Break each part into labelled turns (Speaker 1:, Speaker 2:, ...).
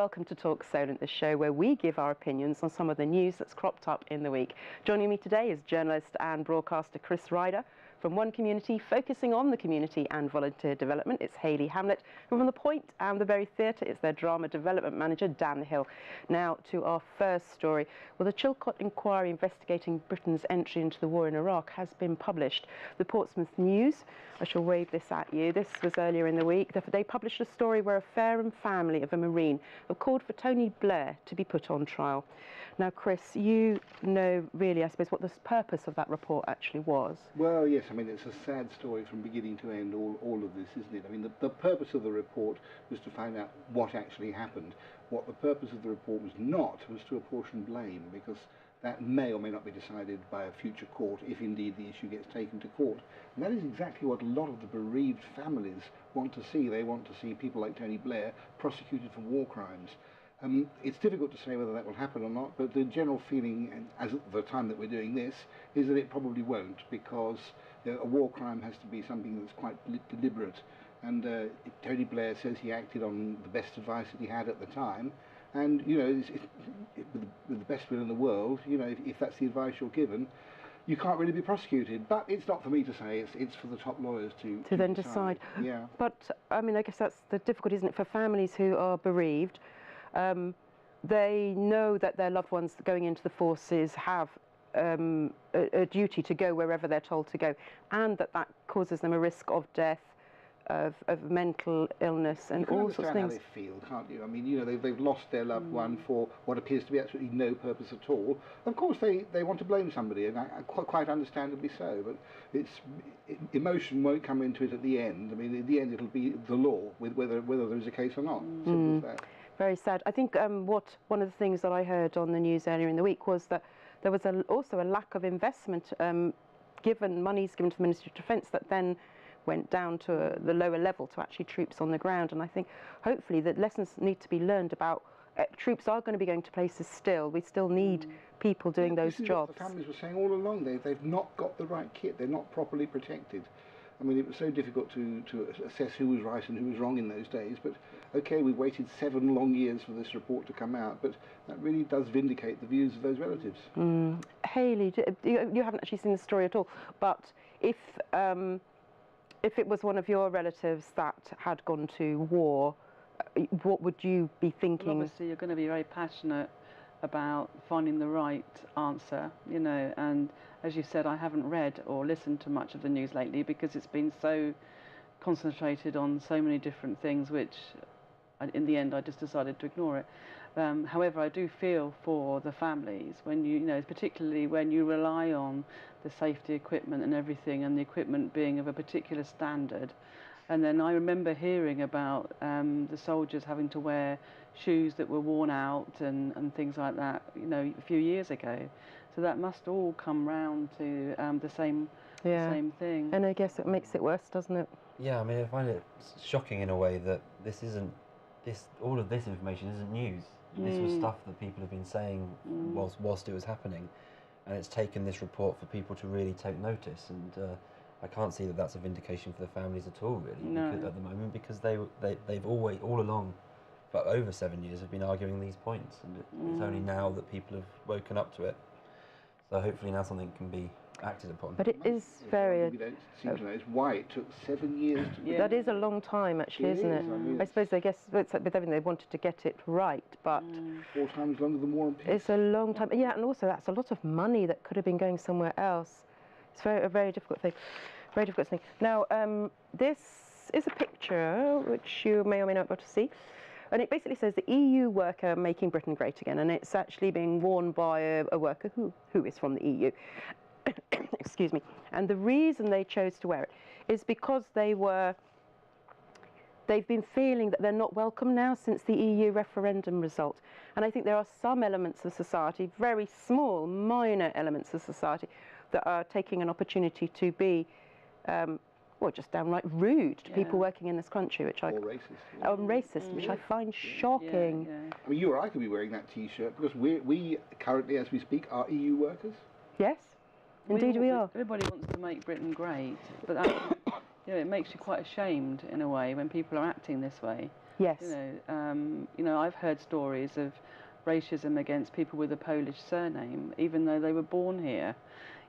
Speaker 1: welcome to Talk Solent, the show where we give our opinions on some of the news that's cropped up in the week. Joining me today is journalist and broadcaster Chris Ryder. From One Community, focusing on the community and volunteer development, it's Hayley Hamlett. And from The Point and the Very Theatre, it's their drama development manager, Dan Hill. Now to our first story. Well, the Chilcot inquiry investigating Britain's entry into the war in Iraq has been published. The Portsmouth News, I shall wave this at you, this was earlier in the week. They published a story where a Fareham family of a Marine have called for Tony Blair to be put on trial. Now, Chris, you know really, I suppose, what the purpose of that report actually was.
Speaker 2: Well, yes, I mean, it's a sad story from beginning to end, all of this, isn't it? I mean, the purpose of the report was to find out what actually happened. What the purpose of the report was not was to apportion blame, because that may or may not be decided by a future court if indeed the issue gets taken to court. And that is exactly what a lot of the bereaved families want to see. They want to see people like Tony Blair prosecuted for war crimes. It's difficult to say whether that will happen or not, but the general feeling, as at the time that we're doing this, is that it probably won't, because a war crime has to be something that's quite deliberate. And Tony Blair says he acted on the best advice that he had at the time, and you know, with the best will in the world, you know, if that's the advice you're given, you can't really be prosecuted. But it's not for me to say, it's for the top lawyers to
Speaker 1: then decide.
Speaker 2: Yeah.
Speaker 1: But I mean, I guess that's the difficulty, isn't it, for families who are bereaved. They know that their loved ones going into the forces have a duty to go wherever they're told to go, and that causes them a risk of death, of mental illness, and all sorts of things.
Speaker 2: You can understand how they feel, can't you? I mean, you know, they've lost their loved one for what appears to be absolutely no purpose at all. Of course, they want to blame somebody, and quite understandably so. But emotion won't come into it at the end. I mean, at the end, it'll be the law with whether there is a case or not. Simple as that.
Speaker 1: Very sad. I think one of the things that I heard on the news earlier in the week was that there was also a lack of investment, monies given to the Ministry of Defence that then went down to the lower level to actually troops on the ground. And I think hopefully that lessons need to be learned about troops are going to be going to places still. We still need people doing those jobs.
Speaker 2: What the families were saying all along, they've not got the right kit, they're not properly protected. I mean, it was so difficult to assess who was right and who was wrong in those days, but okay, we waited 7 long years for this report to come out, but that really does vindicate the views of those relatives.
Speaker 1: Hayley, you haven't actually seen the story at all, but if it was one of your relatives that had gone to war, what would you be thinking?
Speaker 3: Well, obviously, you're going to be very passionate about finding the right answer, you know, and as you said, I haven't read or listened to much of the news lately because it's been so concentrated on so many different things, which in the end I just decided to ignore it. However, I do feel for the families when you know, particularly when you rely on the safety equipment and everything, and the equipment being of a particular standard. And then I remember hearing about the soldiers having to wear shoes that were worn out and things like that, you know, a few years ago. So that must all come round to the same thing.
Speaker 1: And I guess it makes it worse, doesn't it?
Speaker 4: Yeah, I mean, I find it shocking in a way that all of this information isn't news. This was stuff that people have been saying whilst it was happening, and it's taken this report for people to really take notice. And I can't see that that's a vindication for the families at all, really, at the moment, because they've always, all along, for over 7 years, have been arguing these points, and it's only now that people have woken up to it. So hopefully now something can be acted upon.
Speaker 1: But it is very...
Speaker 2: We don't seem to know why it took 7 years to...
Speaker 1: That is a long time, actually, isn't it?
Speaker 2: I mean,
Speaker 1: I suppose, I guess, with everything, they wanted to get it right, but...
Speaker 2: 4 times longer than War and Peace.
Speaker 1: It's a long time. Yeah, and also that's a lot of money that could have been going somewhere else. It's a very difficult thing. Very difficult thing. Now, this is a picture which you may or may not be able to see, and it basically says the EU worker making Britain great again, and it's actually being worn by a worker who is from the EU. Excuse me. And the reason they chose to wear it is because they've been feeling that they're not welcome now since the EU referendum result. And I think there are some elements of society, very small, minor elements of society, that are taking an opportunity to be, well, just downright rude to people working in this country, which
Speaker 2: or racist.
Speaker 1: Racist, which I find shocking.
Speaker 2: I mean, you or I could be wearing that T-shirt because we currently, as we speak, are EU workers.
Speaker 1: Yes, indeed we are.
Speaker 3: Everybody wants to make Britain great, but that, you know, it makes you quite ashamed in a way when people are acting this way.
Speaker 1: Yes.
Speaker 3: You know, I've heard stories of racism against people with a Polish surname, even though they were born here.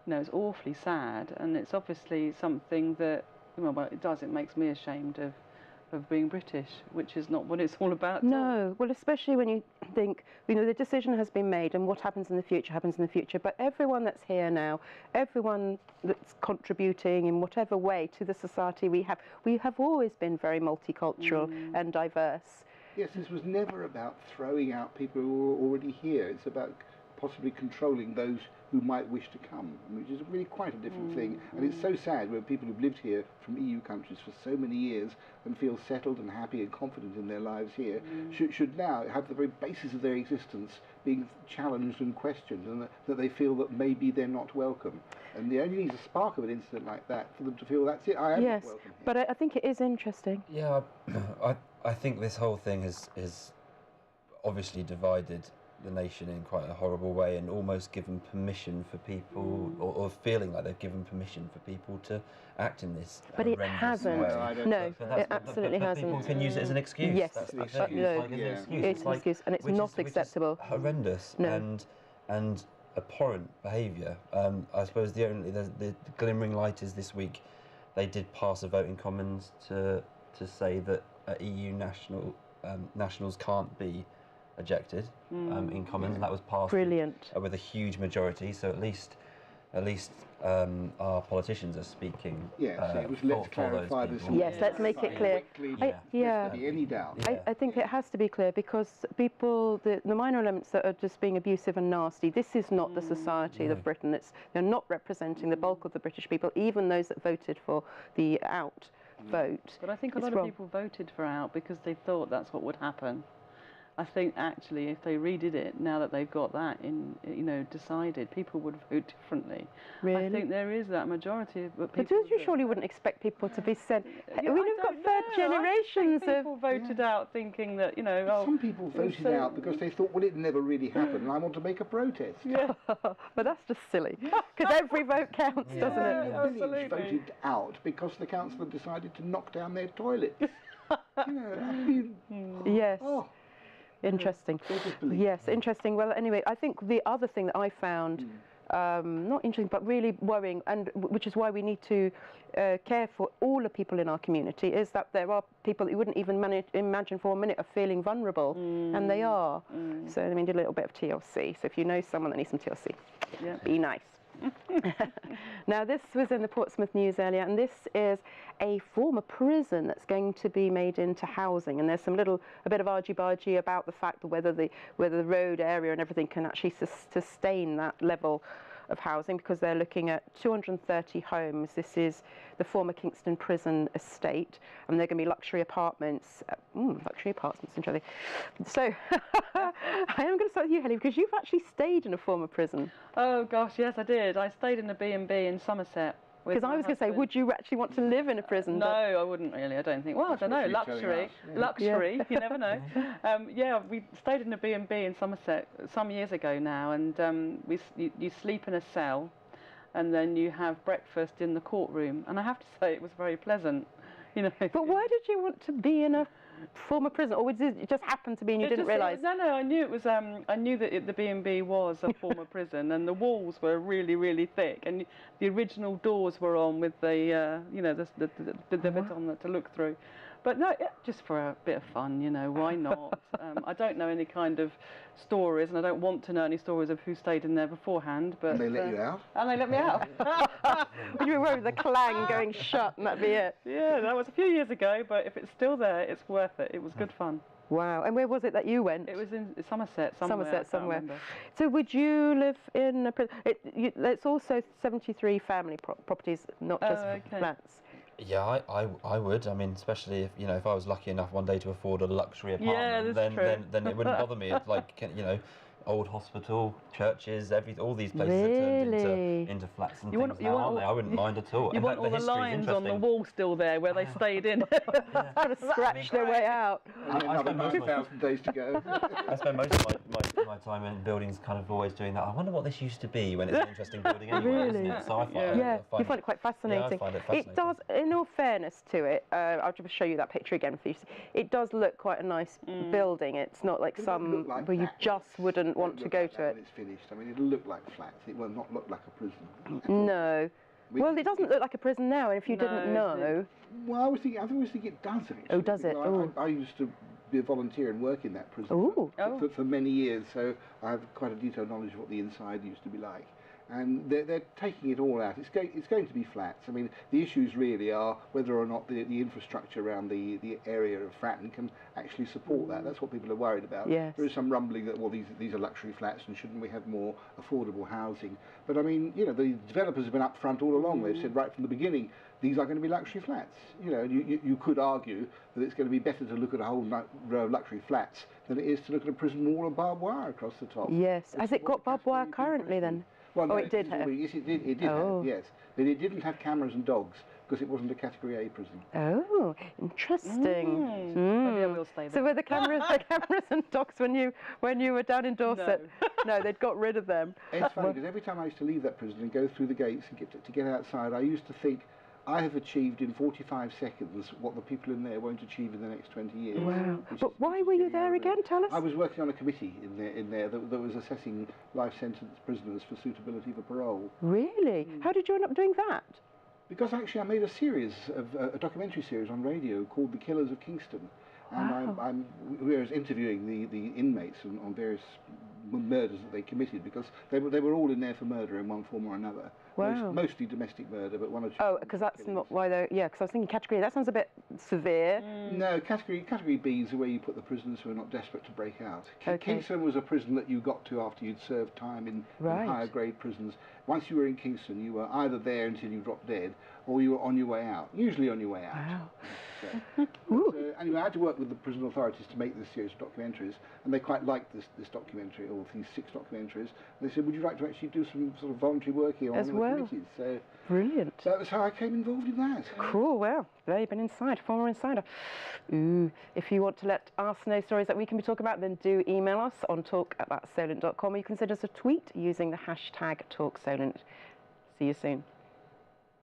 Speaker 3: You know, it's awfully sad, and it's obviously something that, well, it makes me ashamed of being British, which is not what it's all about.
Speaker 1: No, well, especially when you think, the decision has been made, and what happens in the future happens in the future. But everyone that's here now, everyone that's contributing in whatever way to the society we have always been very multicultural and diverse.
Speaker 2: Yes, this was never about throwing out people who are already here. It's about possibly controlling those who might wish to come, which is really quite a different thing. And it's so sad when people who've lived here from EU countries for so many years and feel settled and happy and confident in their lives here should now have the very basis of their existence being challenged and questioned, and that they feel that maybe they're not welcome. And the only needs a spark of an incident like that for them to feel that's it, I am not welcome here.
Speaker 1: But I think it is interesting.
Speaker 4: Yeah, I think this whole thing has obviously divided the nation in quite a horrible way, and almost given permission for people, or feeling like they've given permission for people to act in this.
Speaker 1: But it hasn't. No, it absolutely hasn't.
Speaker 4: People can use it as an excuse.
Speaker 1: Yes,
Speaker 4: that's
Speaker 1: no,
Speaker 4: it's an excuse,
Speaker 1: and it's not acceptable.
Speaker 4: Horrendous and abhorrent behaviour. I suppose the glimmering light is this week they did pass a vote in Commons to say that EU nationals can't be ejected in Commons, and that was passed with a huge majority. So at least our politicians are speaking.
Speaker 2: Yes, it was let's clarify this.
Speaker 1: Yes, let's make it clear.
Speaker 2: Any doubt?
Speaker 1: I think it has to be clear, because people, the minor elements that are just being abusive and nasty, this is not the society of Britain. They're not representing the bulk of the British people, even those that voted for the out vote.
Speaker 3: But I think a lot of people voted for out because they thought that's what would happen. I think actually, if they redid it now that they've got that decided, people would vote differently.
Speaker 1: Really?
Speaker 3: I think there is that majority of people.
Speaker 1: But you surely wouldn't expect people to be sent. We've got third generations of
Speaker 3: people voted out thinking that
Speaker 2: some people voted out because they thought, well, it never really happened, and I want to make a protest.
Speaker 3: Yeah,
Speaker 1: but that's just silly, because every vote counts, doesn't it?
Speaker 3: Absolutely.
Speaker 2: Voted out because the council decided to knock down their toilets.
Speaker 1: Yes. Oh. Interesting. Yes, interesting. Well, anyway, I think the other thing that I found not interesting, but really worrying, and which is why we need to care for all the people in our community, is that there are people that you wouldn't even imagine for a minute of feeling vulnerable, and they are. So I mean, did a little bit of TLC. So if you know someone that needs some TLC, be nice. Now, this was in the Portsmouth News earlier, and this is a former prison that's going to be made into housing, and there's a bit of argy-bargy about the fact that whether the road area and everything can actually sustain that level of housing, because they're looking at 230 homes. This is the former Kingston prison estate, and they're going to be luxury apartments. Interesting. So I am going to start with you, Hayley, because you've actually stayed in a former prison.
Speaker 3: Oh gosh, yes, I did. I stayed in a B&B in Somerset.
Speaker 1: Because I was going to say, would you actually want to live in a prison?
Speaker 3: No, I wouldn't really, I don't think. Well, I don't know, luxury, you never know. We stayed in a B&B in Somerset some years ago now, and you sleep in a cell, and then you have breakfast in the courtroom, and I have to say it was very pleasant,
Speaker 1: But why did you want to be in a former prison, or did it just happen to be and you didn't realise?
Speaker 3: No, I knew it was. I knew that the B&B was a former prison, and the walls were really, really thick, and the original doors were on with the bit on that to look through. But no, just for a bit of fun, why not? I don't know any kind of stories, and I don't want to know any stories of who stayed in there beforehand. But
Speaker 2: and they let you out?
Speaker 3: And they let me out.
Speaker 1: You were worried with the clang going shut, and that'd be it.
Speaker 3: Yeah, that was a few years ago, but if it's still there, it's worth it. It was good fun.
Speaker 1: Wow. And where was it that you went?
Speaker 3: It was in Somerset somewhere.
Speaker 1: So would you live in a prison? It's also 73 family properties, not just flats.
Speaker 4: Yeah, I would. I mean, especially if I was lucky enough one day to afford a luxury apartment, then it wouldn't bother me. It's like, old hospital, churches, all these places are turned into flats and things now, aren't they? I wouldn't mind at all.
Speaker 3: You want all the lines on the wall still there where they stayed in.
Speaker 1: Trying to scratch their way out.
Speaker 2: Another 9,000 days to go.
Speaker 4: I spend most of my time in buildings kind of always doing that. I wonder what this used to be when it's an interesting building anyway, isn't it? So
Speaker 1: you find it quite fascinating.
Speaker 4: Yeah, I find it fascinating.
Speaker 1: It does, in all fairness to it, I'll just show you that picture again for you. It does look quite a nice building. It's not like some where you just wouldn't want to go to it.
Speaker 2: When it's finished, I mean, it'll look like flats. It will not look like a prison.
Speaker 1: No. Well, it doesn't look like a prison now, and if you didn't know...
Speaker 2: Well, I always think it does, actually.
Speaker 1: Oh, does it?
Speaker 2: I used to be a volunteer and work in that prison for many years, so I have quite a detailed knowledge of what the inside used to be like. And they're taking it all out. It's going to be flats. I mean, the issues really are whether or not the infrastructure around the area of Fratton can actually support that. That's what people are worried about.
Speaker 1: Yes.
Speaker 2: There is some rumbling that, well, these are luxury flats and shouldn't we have more affordable housing? But I mean, you know, the developers have been up front all along. They've said right from the beginning, these are going to be luxury flats. You know, you could argue that it's going to be better to look at a whole row of luxury flats than it is to look at a prison wall of barbed wire across the top.
Speaker 1: Yes. Has it got barbed wire currently then?
Speaker 2: Well, no,
Speaker 1: it did have.
Speaker 2: Yes, it did have, yes. But it didn't have cameras and dogs because it wasn't a Category A prison.
Speaker 1: Oh, interesting.
Speaker 3: Maybe I will stay there.
Speaker 1: So were the cameras and dogs when you were down in Dorset? No, they'd got rid of them.
Speaker 2: It's funny because every time I used to leave that prison and go through the gates and get outside, I used to think, I have achieved in 45 seconds what the people in there won't achieve in the next 20 years.
Speaker 1: Wow. But why were you there again? Tell us.
Speaker 2: I was working on a committee in there that was assessing life sentence prisoners for suitability for parole.
Speaker 1: Really? How did you end up doing that?
Speaker 2: Because actually I made a series of a documentary series on radio called The Killers of Kingston. And we were interviewing the inmates on various murders that they committed because they were all in there for murder in one form or another.
Speaker 1: Wow.
Speaker 2: Mostly domestic murder, but one or two.
Speaker 1: Oh, because that's not why they're... Yeah, because I was thinking Category A. That sounds a bit severe.
Speaker 2: No, Category B is the way you put the prisoners who are not desperate to break out.
Speaker 1: Okay.
Speaker 2: Kingston was a prison that you got to after you'd served time in higher grade prisons. Once you were in Kingston, you were either there until you dropped dead, or you were on your way out. Usually on your way out.
Speaker 1: Wow.
Speaker 2: Anyway, I had to work with the prison authorities to make this series of documentaries, and they quite liked this documentary, or these 6 documentaries. And they said, would you like to actually do some sort of voluntary work here on the committees? So
Speaker 1: brilliant.
Speaker 2: that was how I came involved in that.
Speaker 1: Cool. Well, there you've been inside, former insider. Ooh. If you want to let us know stories that we can be talking about, then do email us on talk@solent.com, or you can send us a tweet using the hashtag #TalkSolent. See you soon.